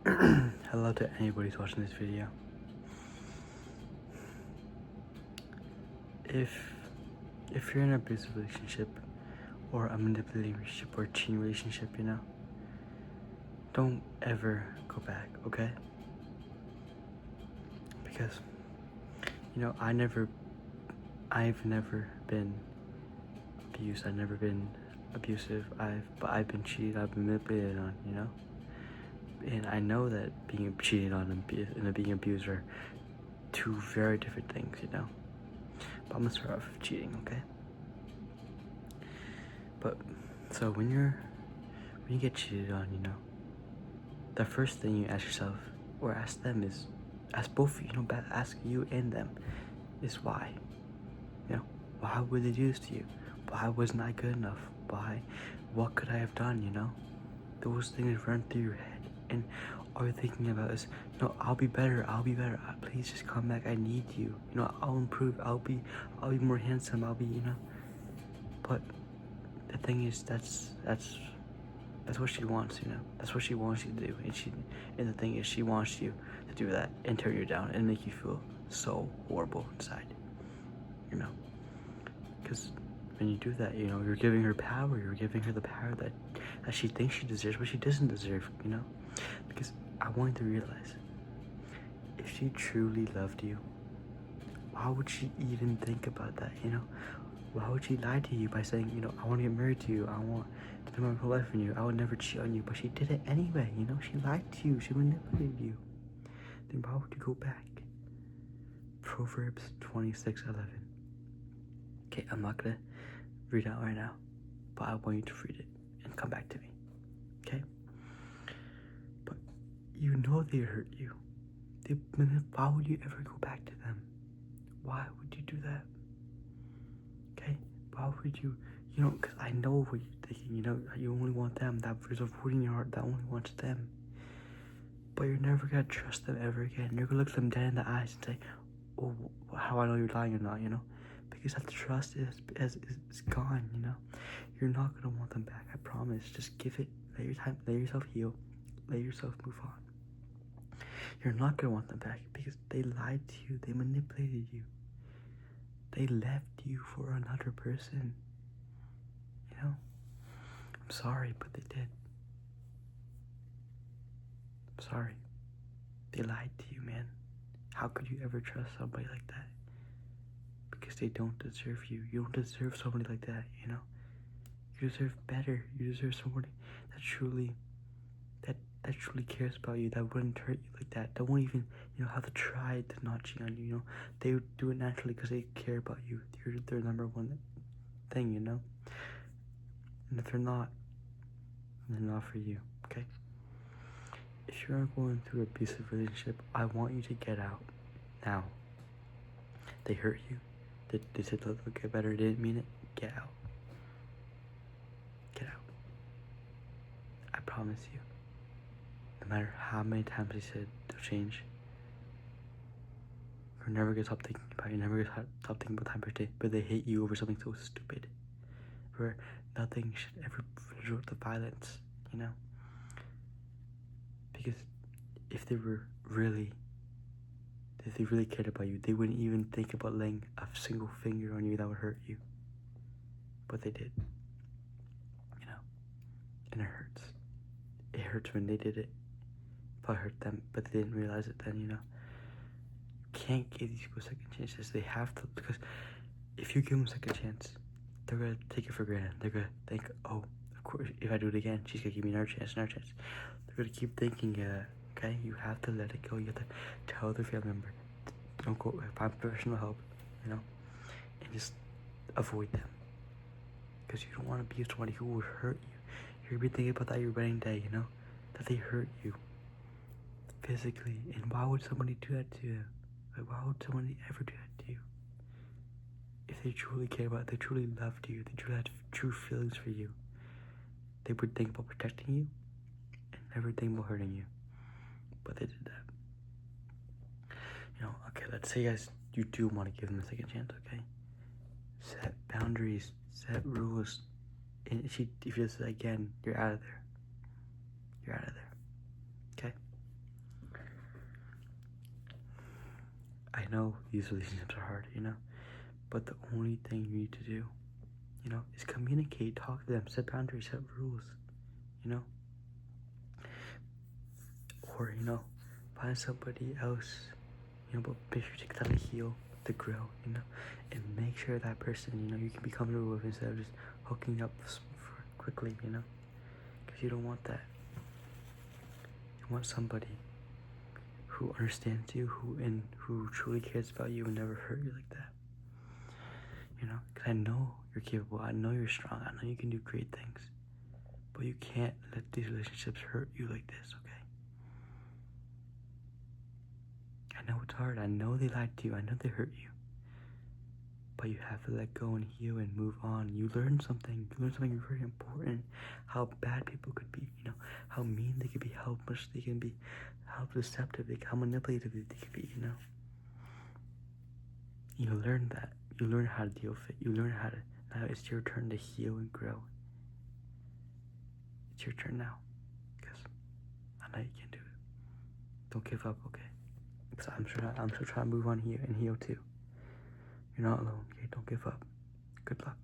Hello to anybody who's watching this video. If you're in an abusive relationship or a manipulating relationship or a cheating relationship, don't ever go back, okay? Because I've never been abused. I've never been abusive. But I've been cheated. I've been manipulated on, and I know that being cheated on and being abused are two very different things, But I'm gonna start off with cheating, okay? But so when you get cheated on, the first thing you ask yourself or ask them is, ask both, ask you and them, is why. Why would they do this to you? Why wasn't I good enough? Why? What could I have done? Those things run through your head, and all you're thinking about is, no, I'll be better. Please just come back. I need you. I'll improve. I'll be more handsome. But the thing is, that's what she wants. That's what she wants you to do, and the thing is, she wants you to do that and tear you down and make you feel so horrible inside. Because when you do that, you're giving her power. You're giving her the power that she thinks she deserves, but she doesn't deserve. Because I want you to realize, if she truly loved you, why would she even think about that? Why would she lie to you by saying, I want to get married to you, I want to spend my whole life on you, I would never cheat on you? But she did it anyway. She lied to you, she manipulated you. Then why would you go back? Proverbs 26:11. Okay, I'm not gonna read it out right now, but I want you to read it and come back to me, okay? But they hurt you. Why would you ever go back to them? Why would you do that? Okay? Why would you, because I know what you're thinking, you only want them. That there's a void in your heart that only wants them. But you're never gonna trust them ever again. You're gonna look them dead in the eyes and say, oh, how I know you're lying or not, Because that trust is gone, You're not gonna want them back, I promise. Just give it, let yourself heal, let yourself move on. You're not gonna want them back because they lied to you, they manipulated you. They left you for another person, I'm sorry, but they did. I'm sorry. They lied to you, man. How could you ever trust somebody like that? Because they don't deserve you. You don't deserve somebody like that, You deserve better. You deserve somebody that truly cares about you, that wouldn't hurt you like that won't even, have to try to not cheat on you, They would do it naturally because they care about you. You're their number one thing, And if they're not, they're not for you, okay? If you're going through an abusive relationship, I want you to get out now. They hurt you. They said they'll get better. They didn't mean it. Get out. Get out. I promise you. No matter how many times they said they'll change, you're never gonna stop thinking about it. You're never gonna stop thinking about time per day. But they hate you over something so stupid, where nothing should ever resort to violence. Because if they really cared about you, they wouldn't even think about laying a single finger on you that would hurt you. But they did. And it hurts. It hurts when they did it. But it hurt them, but they didn't realize it then, You can't give these people second chances. They have to, because if you give them a second chance, they're gonna take it for granted. They're gonna think, oh, of course, if I do it again, she's gonna give me another chance. They're gonna keep thinking, okay? You have to let it go. You have to tell their family member, don't go, find professional help, and just avoid them. Because you don't want to be somebody who would hurt you. You're gonna be thinking about that your wedding day, that they hurt you physically. And why would somebody do that to you? Why would somebody ever do that to you? If they truly care about it, they truly loved you, they truly had true feelings for you, they would think about protecting you and never think about hurting you. But they did that. Okay, let's say you do want to give them a second chance, okay? Set boundaries, set rules. And if you do that again, you're out of there. You're out of there. Okay? I know these relationships are hard, you know, but the only thing you need to do, you know, is communicate, talk to them, set boundaries, set rules, you know, or, you know, find somebody else, you know, but make sure to take time to heal, to grow, you know, and make sure that person, you know, you can be comfortable with instead of just hooking up quickly, you know, because you don't want that. You want somebody who understands you, who truly cares about you and never hurt you like that. You know, because I know you're capable, I know you're strong, I know you can do great things, but you can't let these relationships hurt you like this, okay? I know it's hard, I know they lied to you, I know they hurt you, but you have to let go and heal and move on. You learn something very important, how bad people could be, you know, how mean they could be, how much they can be, how deceptive, how manipulative they could be, you know. You learn that. You learn how to deal with it. You learn how to, now it's your turn to heal and grow. It's your turn now, because I know you can do it. Don't give up, okay? Because I'm still trying to move on here and heal too. You're not alone, okay? Don't give up. Good luck.